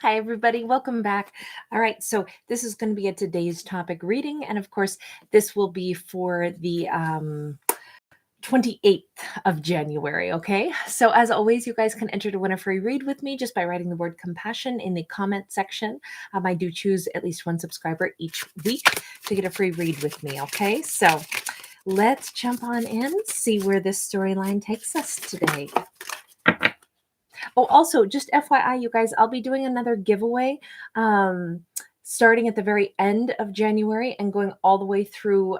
Hi, everybody. Welcome back. All right, so this is going to be a today's topic reading, and of course, this will be for the 28th of January, okay? So as always, you guys can enter to win a free read with me just by writing the word compassion in the comment section. I do choose at least one subscriber each week to get a free read with me, okay? So let's jump on in, see where this storyline takes us today. Oh, also, just FYI, you guys, I'll be doing another giveaway starting at the very end of January and going all the way through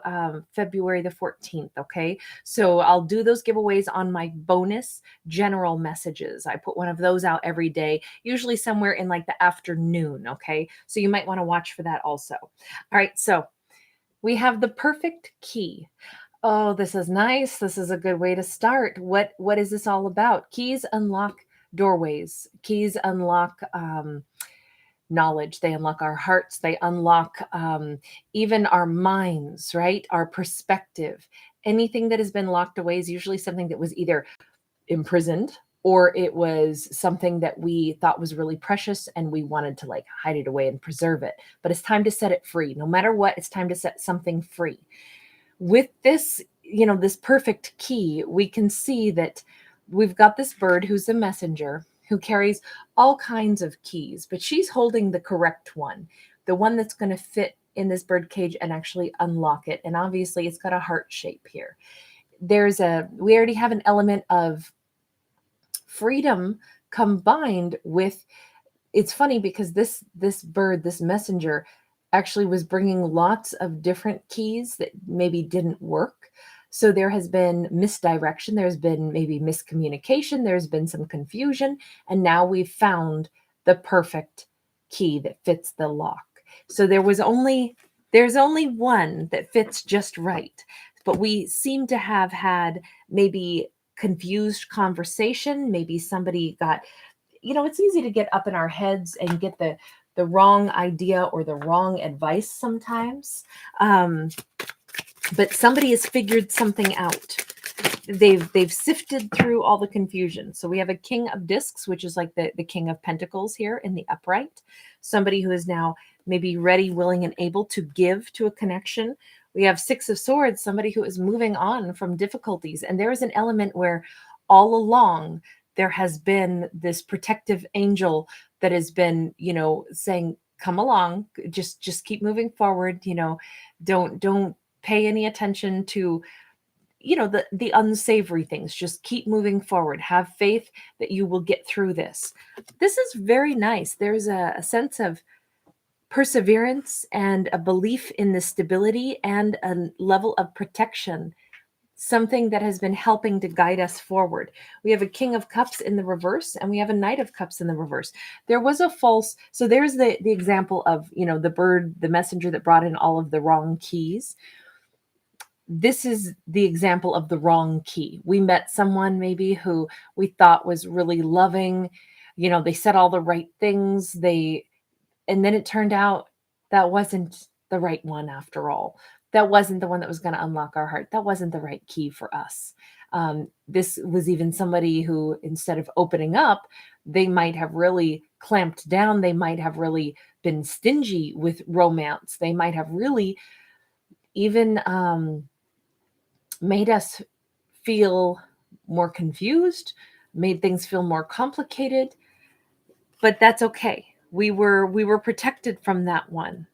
February the 14th, okay? So I'll do those giveaways on my bonus general messages. I put one of those out every day, usually somewhere in like the afternoon, okay? So you might want to watch for that also. All right, so we have the perfect key. Oh, this is nice. This is a good way to start. What is this all about? Keys unlock doorways. Keys unlock knowledge. They unlock our hearts. They unlock even our minds, right? Our perspective. Anything that has been locked away is usually something that was either imprisoned or it was something that we thought was really precious and we wanted to like hide it away and preserve it. But it's time to set it free. No matter what, it's time to set something free. With this, this perfect key, we can see that we've got this bird who's the messenger who carries all kinds of keys, but she's holding the correct one, the one that's going to fit in this bird cage and actually unlock it. And obviously it's got a heart shape here. We already have an element of freedom combined with, it's funny because this bird, this messenger, actually was bringing lots of different keys that maybe didn't work. So there has been misdirection, there's been maybe miscommunication, there's been some confusion, and now we've found the perfect key that fits the lock. So there's only one that fits just right, but we seem to have had maybe confused conversation, maybe somebody got, it's easy to get up in our heads and get the wrong idea or the wrong advice sometimes. But somebody has figured something out. They've sifted through all the confusion. So we have a King of Discs, which is like the King of Pentacles here in the upright. Somebody who is now maybe ready, willing, and able to give to a connection. We have Six of Swords, somebody who is moving on from difficulties. And there is an element where all along there has been this protective angel that has been, saying, come along, just keep moving forward, don't pay any attention to, the unsavory things. Just keep moving forward. Have faith that you will get through this. This is very nice. There's a sense of perseverance and a belief in the stability and a level of protection, something that has been helping to guide us forward. We have a King of Cups in the reverse, and we have a Knight of Cups in the reverse. There was a false, so there's the example of, the bird, the messenger that brought in all of the wrong keys. This is the example of the wrong key. We met someone maybe who we thought was really loving, they said all the right things, and then it turned out that wasn't the right one after all. That wasn't the one that was going to unlock our heart. That wasn't the right key for us. This was even somebody who, instead of opening up, they might have really clamped down. They might have really been stingy with romance. They might have really even made us feel more confused, made things feel more complicated. But that's okay. We were protected from that one.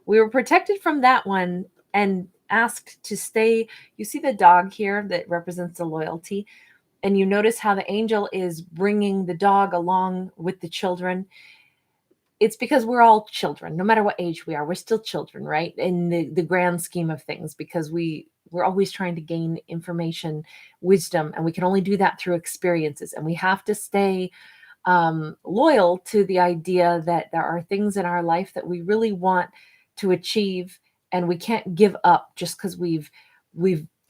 We were protected from that one and asked to stay. You see the dog here that represents the loyalty, and you notice how the angel is bringing the dog along with the children. It's because we're all children. No matter what age we are, we're still children, right? In the grand scheme of things, because we're always trying to gain information, wisdom, and we can only do that through experiences. And we have to stay loyal to the idea that there are things in our life that we really want to achieve, and we can't give up just because we've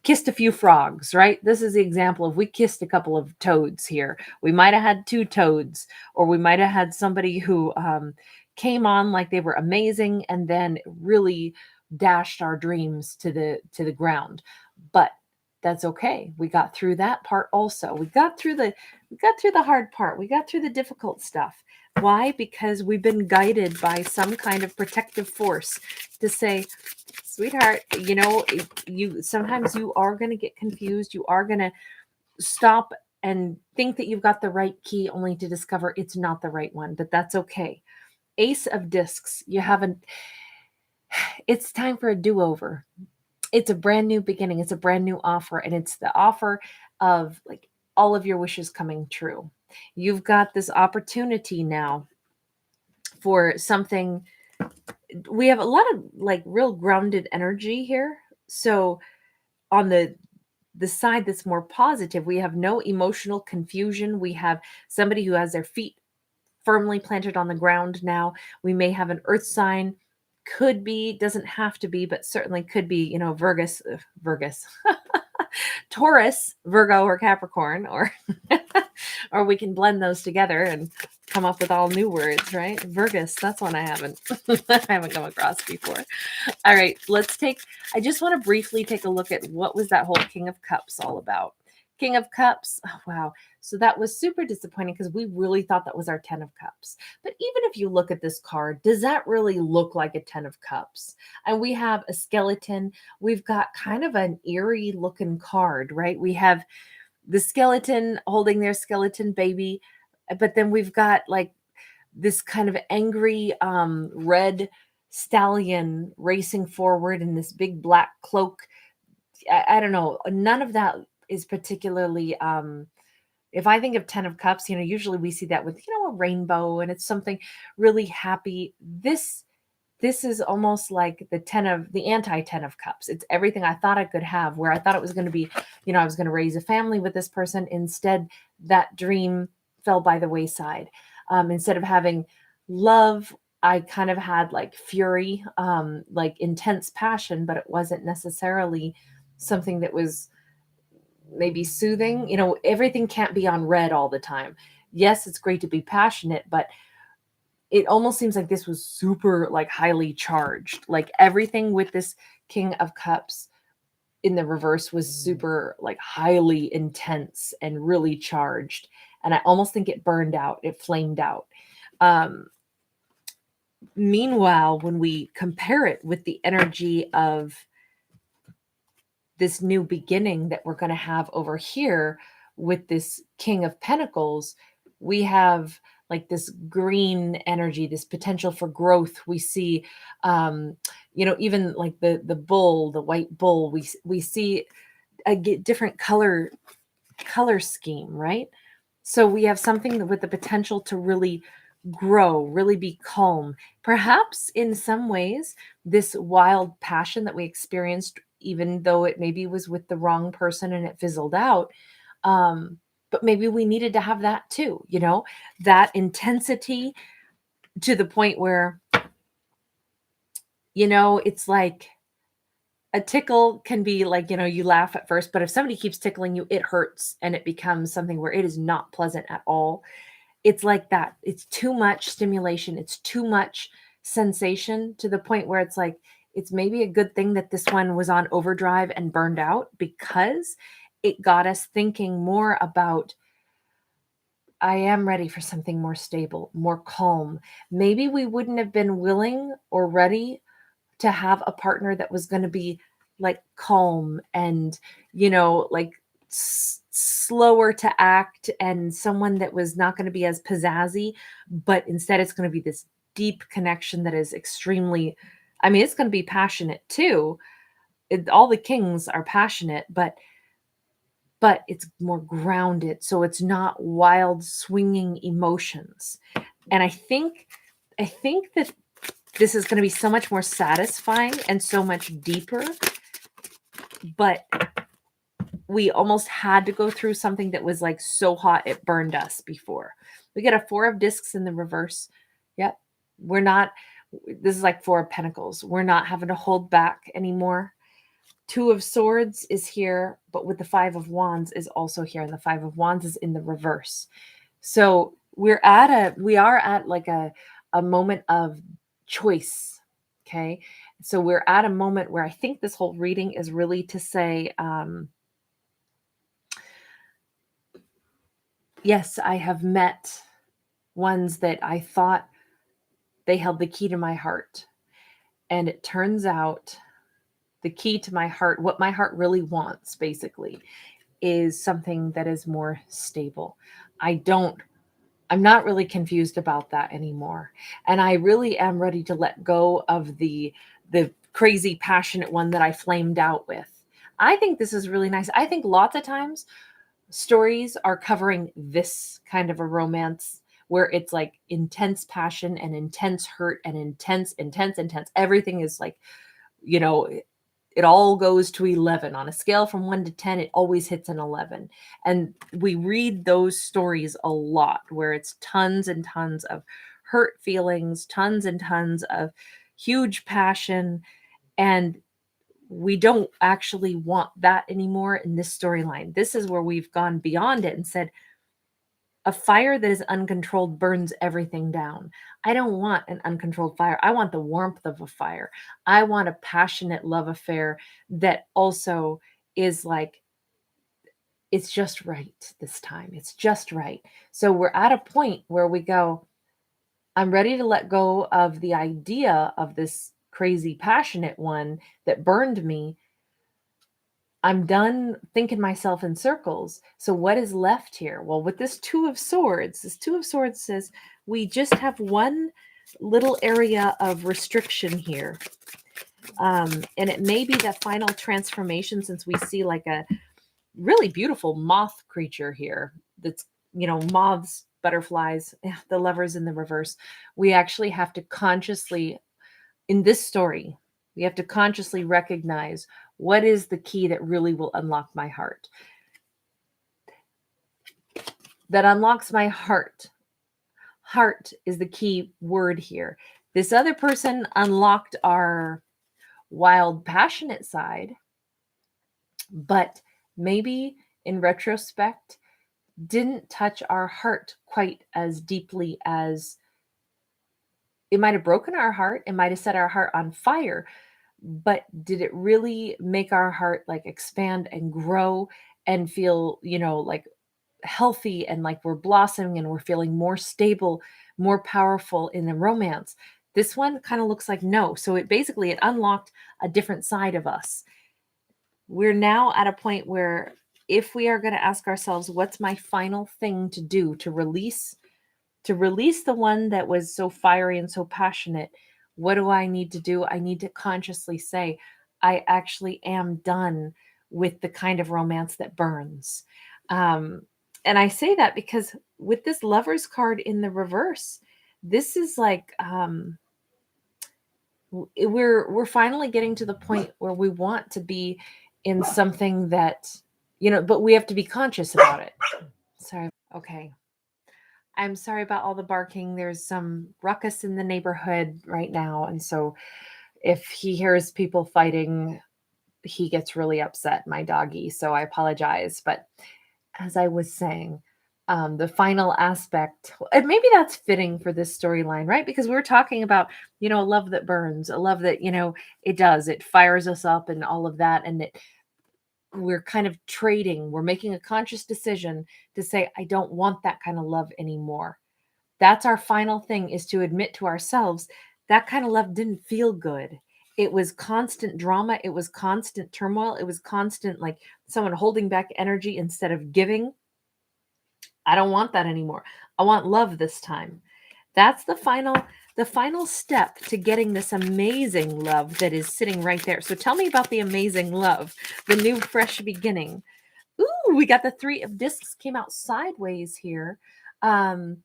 kissed a few frogs, right? This is the example of we kissed a couple of toads here. We might have had two toads, or we might have had somebody who came on like they were amazing and then really dashed our dreams to the ground. But that's okay. We got through that part also. We got through the hard part. We got through the difficult stuff. Why? Because we've been guided by some kind of protective force to say, sweetheart, sometimes you are going to get confused. You are going to stop and think that you've got the right key only to discover it's not the right one, but that's okay. Ace of Discs, it's time for a do-over. It's a brand new beginning. It's a brand new offer, and it's the offer of like all of your wishes coming true. You've got this opportunity now for something. We have a lot of like real grounded energy here. So on the side that's more positive, we have no emotional confusion. We have somebody who has their feet firmly planted on the ground now. We may have an earth sign, could be, doesn't have to be, but certainly could be, Virgus, Taurus, Virgo, or Capricorn, or or we can blend those together and come up with all new words, right? Virgus, that's one I haven't I haven't come across before. All right, I just want to briefly take a look at what was that whole King of Cups all about. King of Cups, oh, wow. So that was super disappointing because we really thought that was our 10 of Cups. But even if you look at this card, does that really look like a 10 of Cups? And we have a skeleton. We've got kind of an eerie looking card, right? We have the skeleton holding their skeleton baby, but then we've got like this kind of angry red stallion racing forward in this big black cloak. I don't know. None of that is particularly if I think of 10 of Cups, usually we see that with, a rainbow, and it's something really happy. This is almost like the anti 10 of Cups. It's everything I thought I could have, where I thought it was going to be, I was going to raise a family with this person. Instead, that dream fell by the wayside. Instead of having love, I kind of had like fury, like intense passion, but it wasn't necessarily something that was maybe soothing. Everything can't be on red all the time. Yes, it's great to be passionate, but it almost seems like this was super like highly charged. Like everything with this King of Cups in the reverse was super like highly intense and really charged. And I almost think it burned out. It flamed out. Meanwhile, when we compare it with the energy of this new beginning that we're going to have over here with this King of Pentacles, we have like this green energy, this potential for growth. We see, even like the bull, the white bull, we see a different color scheme, right? So we have something with the potential to really grow, really be calm. Perhaps in some ways, this wild passion that we experienced, even though it maybe was with the wrong person and it fizzled out, but maybe we needed to have that too, that intensity to the point where, it's like a tickle can be like, you laugh at first, but if somebody keeps tickling you, it hurts and it becomes something where it is not pleasant at all. It's like that. It's too much stimulation. It's too much sensation to the point where it's like, it's maybe a good thing that this one was on overdrive and burned out, because it got us thinking more about, I am ready for something more stable, more calm. Maybe we wouldn't have been willing or ready to have a partner that was going to be like calm and, like slower to act, and someone that was not going to be as pizzazzy, but instead it's going to be this deep connection that is extremely, it's going to be passionate too. All the kings are passionate, but it's more grounded. So it's not wild swinging emotions. And I think that this is going to be so much more satisfying and so much deeper, but we almost had to go through something that was like so hot it burned us before. We get a 4 of Discs in the reverse. Yep. This is like 4 of Pentacles. We're not having to hold back anymore. 2 of Swords is here, but with the 5 of Wands is also here, and the 5 of Wands is in the reverse. So we are at like a moment of choice. Okay. So we're at a moment where I think this whole reading is really to say, yes, I have met ones that I thought they held the key to my heart. And it turns out the key to my heart, what my heart really wants, basically, is something that is more stable. I'm not really confused about that anymore. And I really am ready to let go of the crazy passionate one that I flamed out with. I think this is really nice. I think lots of times stories are covering this kind of a romance where it's like intense passion and intense hurt and intense. Everything is like, you know, it all goes to 11 on a scale from 1 to 10. It always hits an 11. And we read those stories a lot where it's tons and tons of hurt feelings, tons and tons of huge passion. And we don't actually want that anymore in this storyline. This is where we've gone beyond it and said, a fire that is uncontrolled burns everything down. I don't want an uncontrolled fire. I want the warmth of a fire. I want a passionate love affair that also is like, it's just right this time. It's just right. So we're at a point where we go, I'm ready to let go of the idea of this crazy passionate one that burned me. I'm done thinking myself in circles. So what is left here? Well, with this Two of Swords says we just have one little area of restriction here. And it may be the final transformation, since we see like a really beautiful moth creature here that's, moths, butterflies, the Lovers in the reverse. We actually have to consciously, in this story, we have to consciously recognize what is the key that really will unlock my heart. That unlocks my heart. Heart is the key word here. This other person unlocked our wild, passionate side, but maybe in retrospect, didn't touch our heart quite as deeply as it might have broken our heart. It might have set our heart on fire. But did it really make our heart like expand and grow and feel, like healthy and like we're blossoming and we're feeling more stable, more powerful in the romance? This one kind of looks like no. So it unlocked a different side of us. We're now at a point where if we are going to ask ourselves, what's my final thing to do to release the one that was so fiery and so passionate? What do I need to do? I need to consciously say, I actually am done with the kind of romance that burns. And I say that because with this Lovers card in the reverse, this is like, we're finally getting to the point where we want to be in something that, but we have to be conscious about it. Sorry. Okay. I'm sorry about all the barking. There's some ruckus in the neighborhood right now. And so if he hears people fighting, he gets really upset, my doggy. So I apologize. But as I was saying, the final aspect, and maybe that's fitting for this storyline, right? Because we're talking about, a love that burns, a love that, it fires us up and all of that. And we're kind of trading. We're making a conscious decision to say, I don't want that kind of love anymore. That's our final thing, is to admit to ourselves that kind of love didn't feel good. It was constant drama. It was constant turmoil. It was constant, like someone holding back energy instead of giving. I don't want that anymore. I want love this time. That's the final step to getting this amazing love that is sitting right there. So tell me about the amazing love, the new fresh beginning. Ooh, we got the Three of Discs came out sideways here. And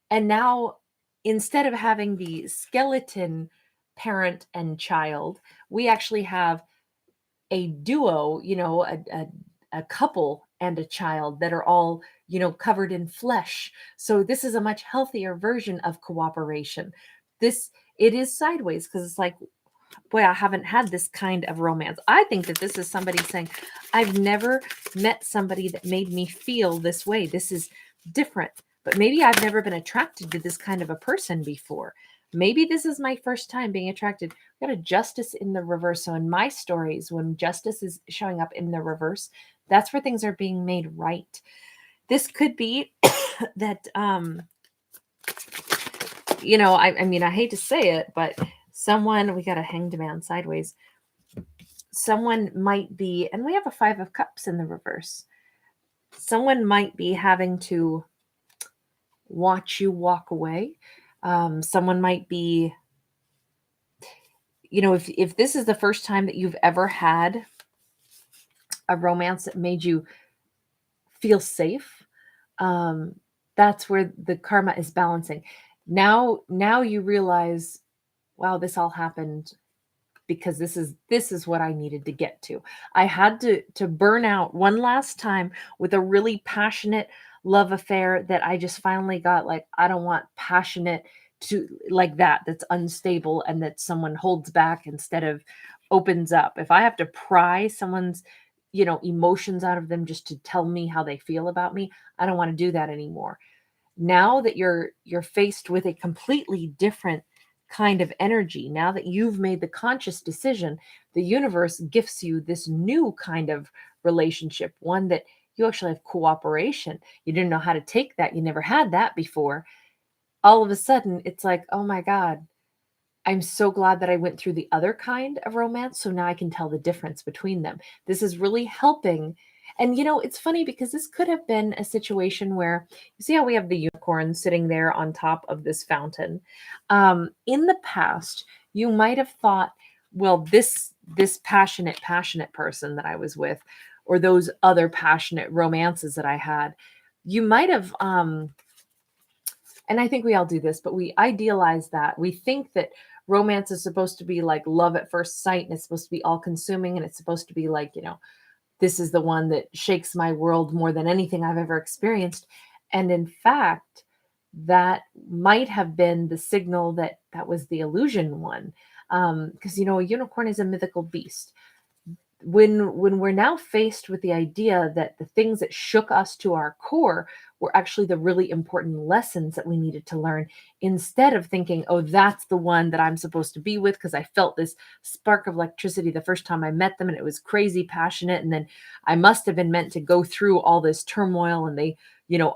now, instead of having the skeleton parent and child, we actually have a duo, a couple and a child that are all, covered in flesh. So this is a much healthier version of cooperation. It is sideways because it's like, boy, I haven't had this kind of romance. I think that this is somebody saying, I've never met somebody that made me feel this way. This is different. But maybe I've never been attracted to this kind of a person before. Maybe this is my first time being attracted. We got a Justice in the reverse. So in my stories, when Justice is showing up in the reverse, that's where things are being made right. This could be that I mean, I hate to say it, but someone, we got a hanged man sideways. Someone might be, and we have a 5 of Cups in the reverse. Someone might be having to watch you walk away. Someone might be, if this is the first time that you've ever had a romance that made you feel safe, that's where the karma is balancing. Now you realize, wow, this all happened because this is what I needed to get to. I had to burn out one last time with a really passionate love affair that I just finally got, like, I don't want passionate to like that's unstable and that someone holds back instead of opens up. If I have to pry someone's emotions out of them just to tell me how they feel about me, I don't want to do that anymore. Now that you're faced with a completely different kind of energy, now that you've made the conscious decision, the universe gifts you this new kind of relationship, one that you actually have cooperation. You didn't know how to take that. You never had that before. All of a sudden, it's like, oh my God, I'm so glad that I went through the other kind of romance. So now I can tell the difference between them. This is really helping. And it's funny because this could have been a situation where you see how we have the unicorn sitting there on top of this fountain. In the past, you might have thought, well, this passionate person that I was with, or those other passionate romances that I had, you might have and I think we all do this, but we idealize that. We think that romance is supposed to be like love at first sight, and it's supposed to be all consuming, and it's supposed to be like, this is the one that shakes my world more than anything I've ever experienced. And in fact, that might have been the signal that that was the illusion one. Because, a unicorn is a mythical beast. When we're now faced with the idea that the things that shook us to our core were actually the really important lessons that we needed to learn, instead of thinking, oh, that's the one that I'm supposed to be with because I felt this spark of electricity the first time I met them and it was crazy passionate, and then I must have been meant to go through all this turmoil, and they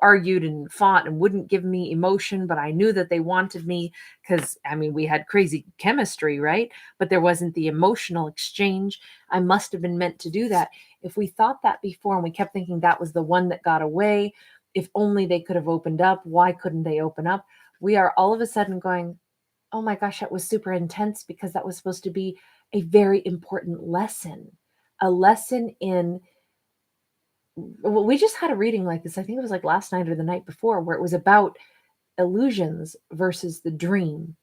argued and fought and wouldn't give me emotion, but I knew that they wanted me because, I mean, we had crazy chemistry, right? But there wasn't the emotional exchange. I must have been meant to do that. If we thought that before and we kept thinking that was the one that got away, if only they could have opened up, why couldn't they open up? We are all of a sudden going, oh my gosh, that was super intense because that was supposed to be a very important lesson. A lesson in, well, we just had a reading like this. I think it was like last night or the night before, where it was about illusions versus the dream.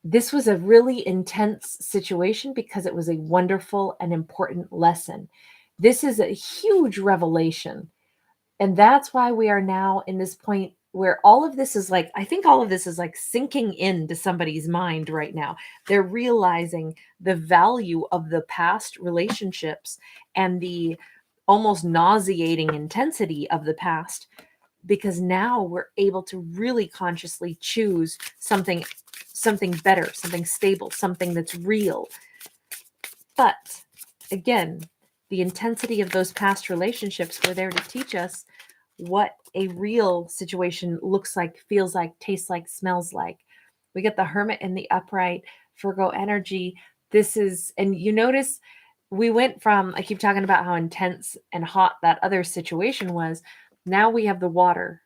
This was a really intense situation because it was a wonderful and important lesson. This is a huge revelation. And that's why we are now in this point where all of this is like, I think all of this is like sinking into somebody's mind right now. They're realizing the value of the past relationships and the almost nauseating intensity of the past, because now we're able to really consciously choose something better, something stable, something that's real. But again, the intensity of those past relationships were there to teach us what a real situation looks like, feels like, tastes like, smells like. We get the Hermit in the upright, Virgo energy. This is, and you notice we went from, I keep talking about how intense and hot that other situation was. Now we have the water.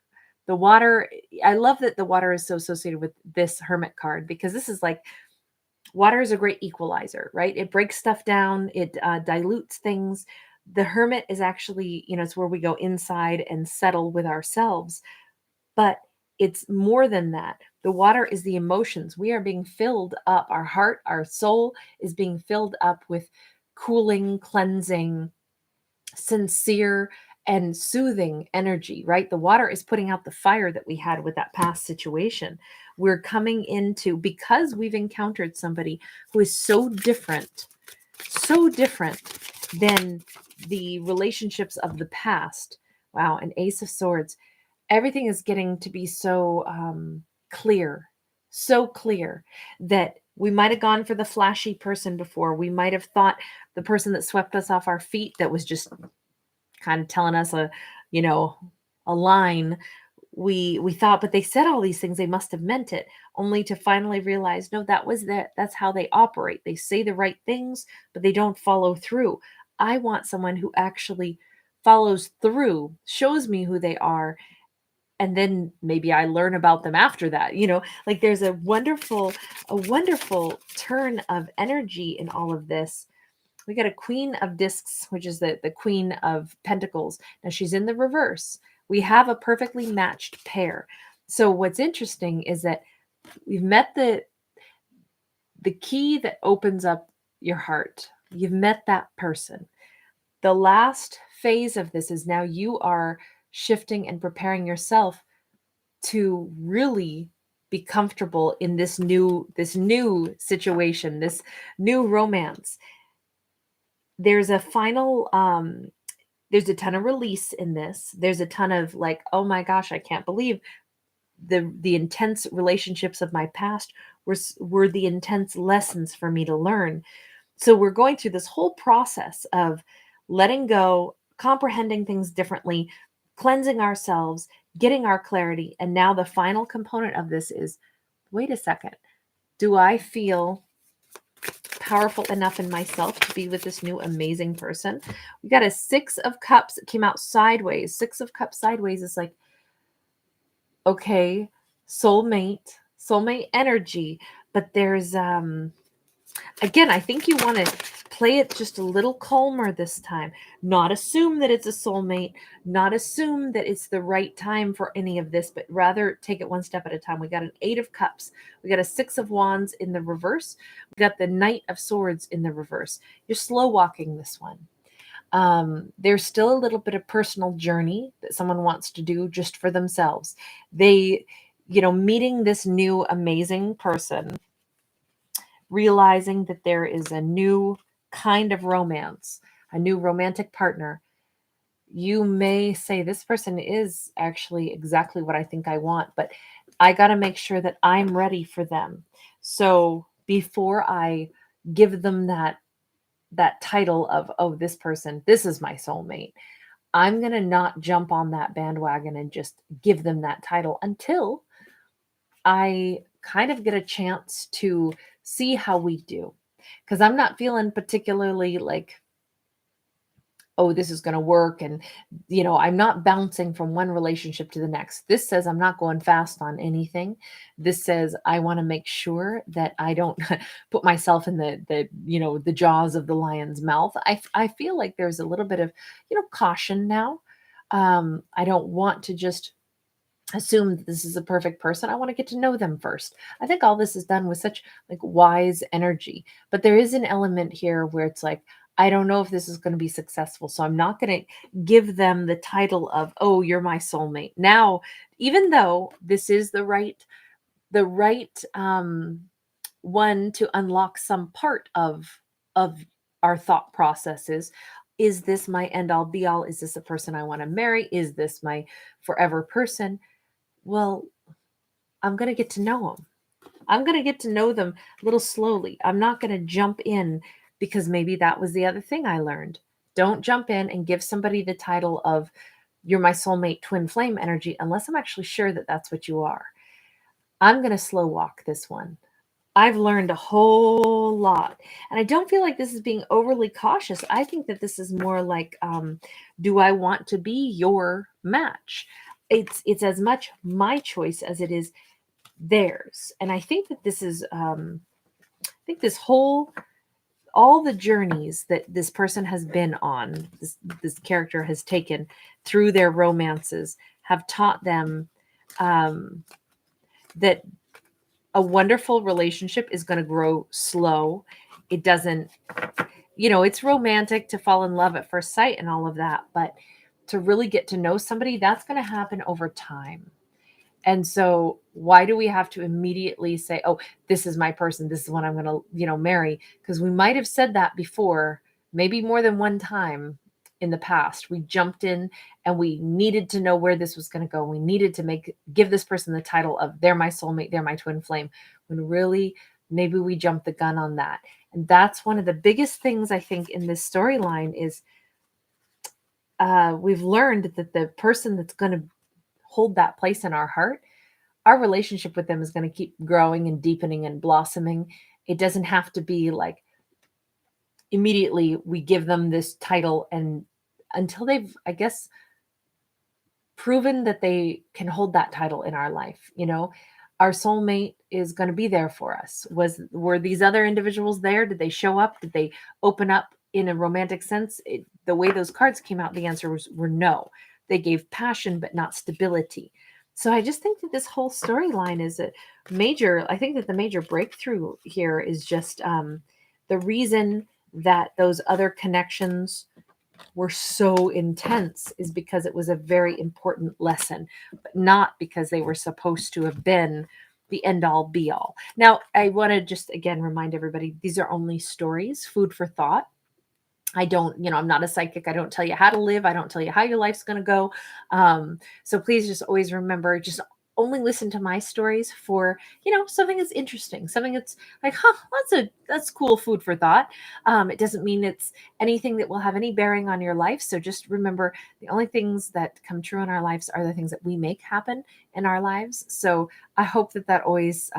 The water, I love that the water is so associated with this Hermit card, because this is like, water is a great equalizer, right? It breaks stuff down, it dilutes things. The Hermit is actually, it's where we go inside and settle with ourselves. But it's more than that. The water is the emotions. We are being filled up. Our heart, our soul is being filled up with cooling, cleansing, sincere, and soothing energy, right? The water is putting out the fire that we had with that past situation. We're coming into, because we've encountered somebody who is so different than the relationships of the past. Wow, an Ace of Swords. Everything is getting to be so clear that we might have gone for the flashy person before. We might have thought the person that swept us off our feet, that was just kind of telling us a line, we thought, but they said all these things, they must have meant it, only to finally realize, no, that's how they operate. They say the right things, but they don't follow through. I want someone who actually follows through, shows me who they are, and then maybe I learn about them after that. Like there's a wonderful turn of energy in all of this. We got a Queen of Discs, which is the Queen of Pentacles. Now she's in the reverse. We have a perfectly matched pair. So what's interesting is that we've met the key that opens up your heart. You've met that person. The last phase of this is now you are shifting and preparing yourself to really be comfortable in this new situation, this new romance. There's a final there's a ton of release in this. There's a ton of like, oh my gosh, I can't believe the intense relationships of my past were the intense lessons for me to learn. So we're going through this whole process of letting go, comprehending things differently, cleansing ourselves, getting our clarity. And now the final component of this is, wait a second, do I feel powerful enough in myself to be with this new amazing person? We got a 6 of Cups that came out sideways. 6 of Cups sideways is like, okay, soulmate energy. But there's again, I think you want to play it just a little calmer this time. Not assume that it's a soulmate, not assume that it's the right time for any of this, but rather take it one step at a time. We got an 8 of Cups. We got a 6 of Wands in the reverse. We got the Knight of Swords in the reverse. You're slow walking this one. There's still a little bit of personal journey that someone wants to do just for themselves. They, meeting this new amazing person, realizing that there is a new kind of romance, a new romantic partner. You may say, this person is actually exactly what I think I want, but I got to make sure that I'm ready for them. So before I give them that title of, oh, this person, this is my soulmate, I'm going to not jump on that bandwagon and just give them that title until I kind of get a chance to see how we do. Because I'm not feeling particularly like, oh, this is going to work. And, I'm not bouncing from one relationship to the next. This says I'm not going fast on anything. This says I want to make sure that I don't put myself in the jaws of the lion's mouth. I feel like there's a little bit of, caution now. I don't want to just assume that this is a perfect person. I want to get to know them first. I think all this is done with such like wise energy, but there is an element here where it's like, I don't know if this is going to be successful. So I'm not going to give them the title of, oh, you're my soulmate. Now, even though this is the right one to unlock some part of our thought processes. Is this my end all be all? Is this a person I want to marry? Is this my forever person? Well, I'm going to get to know them. I'm going to get to know them a little slowly. I'm not going to jump in, because maybe that was the other thing I learned. Don't jump in and give somebody the title of you're my soulmate twin flame energy unless I'm actually sure that that's what you are. I'm going to slow walk this one. I've learned a whole lot, and I don't feel like this is being overly cautious. I think that this is more like, do I want to be your match? It's as much my choice as it is theirs. And I think that this is, I think this whole, all the journeys that this person has been on, this character has taken through their romances, have taught them that a wonderful relationship is going to grow slow. It doesn't, it's romantic to fall in love at first sight and all of that, but to really get to know somebody, that's going to happen over time. And so why do we have to immediately say, oh, this is my person, this is what I'm going to, marry? Because we might have said that before, maybe more than one time in the past. We jumped in and we needed to know where this was going to go. We needed to give this person the title of they're my soulmate, they're my twin flame, when really maybe we jumped the gun on that. And that's one of the biggest things I think in this storyline is we've learned that the person that's going to hold that place in our heart, our relationship with them is going to keep growing and deepening and blossoming. It doesn't have to be like immediately we give them this title and until they've, I guess, proven that they can hold that title in our life. Our soulmate is going to be there for us. Were these other individuals there? Did they show up? Did they open up in a romantic sense? The way those cards came out, the answer were no. They gave passion but not stability. So I just think that this whole storyline is I think that the major breakthrough here is just the reason that those other connections were so intense is because it was a very important lesson, but not because they were supposed to have been the end all be all. Now, I want to just again remind everybody, these are only stories, food for thought. I don't, I'm not a psychic. I don't tell you how to live. I don't tell you how your life's going to go. So please just always remember, just only listen to my stories for, something that's interesting, something that's like, that's cool food for thought. It doesn't mean it's anything that will have any bearing on your life. So just remember, the only things that come true in our lives are the things that we make happen in our lives. So I hope that always,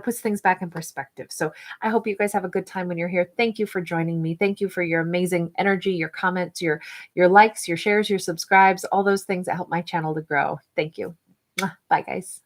puts things back in perspective. So I hope you guys have a good time when you're here. Thank you for joining me. Thank you for your amazing energy, your comments, your likes, your shares, your subscribes, all those things that help my channel to grow. Thank you. Bye, guys.